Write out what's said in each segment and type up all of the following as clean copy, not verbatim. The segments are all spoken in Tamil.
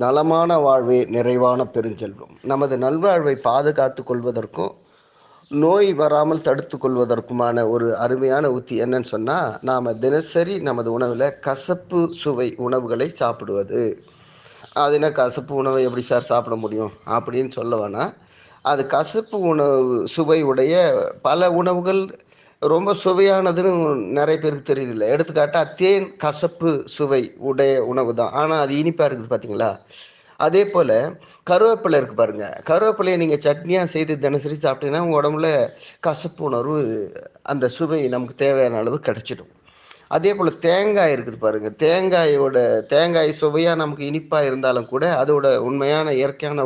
நலமான வாழ்வே நிறைவான பெருஞ்செல்வம். நமது நல்வாழ்வை பாதுகாத்துக் கொள்வதற்கும், நோய் வராமல் தடுத்துக் கொள்வதற்குமான ஒரு அருமையான உத்தி என்னன்னு சொன்னா, நாம தினசரி நமது உணவுல கசப்பு சுவை உணவுகளை சாப்பிடுவது. அது என்ன கசப்பு உணவை எப்படி சார் சாப்பிட முடியும்? அப்படின்னு சொல்ல வேணாம். அது கசப்பு உணவு சுவை உடைய பல உணவுகள் ரொம்ப சுவையானதுன்னு நெறைய பேருக்கு தெரியுதில்ல. எடுத்துக்காட்டா தேன் கசப்பு சுவை உடைய உணவு தான். ஆனா அது இனிப்பா இருக்குது பார்த்தீங்களா? அதேபோல கருவேப்பிலை இருக்கு பாருங்க. கருவேப்பிலைய நீங்க சட்னியா செய்து தினசரி சாப்பிட்டீங்கன்னா, உங்க உடம்புல கசப்பு உணர்வு அந்த சுவை நமக்கு தேவையான அளவு கிடைச்சிடும். அதேபோல தேங்காய் இருக்குது பாருங்க. தேங்காய் சுவையா நமக்கு இனிப்பா இருந்தாலும் கூட, அதோட உண்மையான இயற்கையான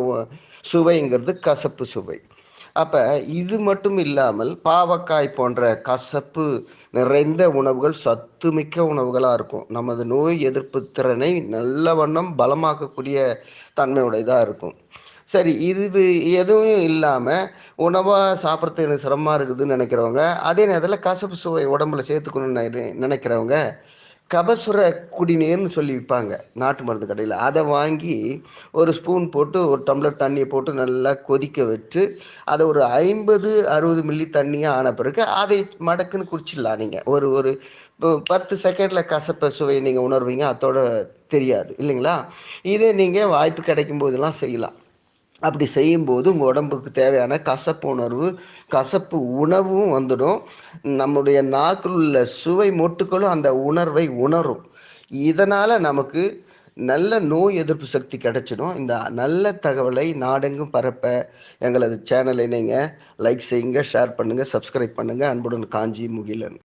சுவைங்கிறது கசப்பு சுவை. அப்ப இது மட்டும் இல்லாமல், பாவக்காய் போன்ற கசப்பு நிறைந்த உணவுகள் சத்துமிக்க உணவுகளா இருக்கும். நமது நோய் எதிர்ப்பு திறனை நல்ல வண்ணம் பலமாக்கக்கூடிய தன்மை உடையதா இருக்கும். சரி, இது எதுவும் இல்லாம, உணவா சாப்பிடுறது எனக்கு சிரமமா இருக்குதுன்னு நெனைக்கிறவங்க, அதே நேரத்தில கசப்பு சுவை உடம்புல சேர்த்துக்கணும்னு நெனைக்கிறவங்க, கபசுர குடிநீர்ன்னு சொல்லி விப்பாங்க, நாட்டு மருந்து கடையில. அத வாங்கி ஒரு ஸ்பூன் போட்டு, ஒரு டம்ளர் தண்ணிய போட்டு நல்லா கொதிக்க வச்சு, அத ஒரு 50, 60 மில்லி தண்ணியா ஆன பிறகு, அதை மடக்குன்னு குடிச்சிடலாம் நீங்க. ஒரு ஒரு 10 செகண்ட்ல கசப்ப சுவைய நீங்க உணர்வீங்க. அத்தோட தெரியாது. இல்லைங்களா? இதே நீங்க வாய்ப்பு கிடைக்கும் போதெல்லாம் செய்யலாம். அப்படி செய்யும்போது உங்க உடம்புக்கு தேவையான கசப்பு உணர்வு, கசப்பு உணவும் வந்துடும். நம்முடைய நாக்கில் உள்ள சுவை மொட்டுக்களும் அந்த உணர்வை உணரும். இதனால நமக்கு நல்ல நோய் எதிர்ப்பு சக்தி கிடைச்சிடும். இந்த நல்ல தகவலை நாடெங்கும் பரப்ப எங்களது சேனலை நீங்க லைக் செய்யுங்க, ஷேர் பண்ணுங்க, சப்ஸ்கிரைப் பண்ணுங்க. அன்புடன் காஞ்சி முகிலன்.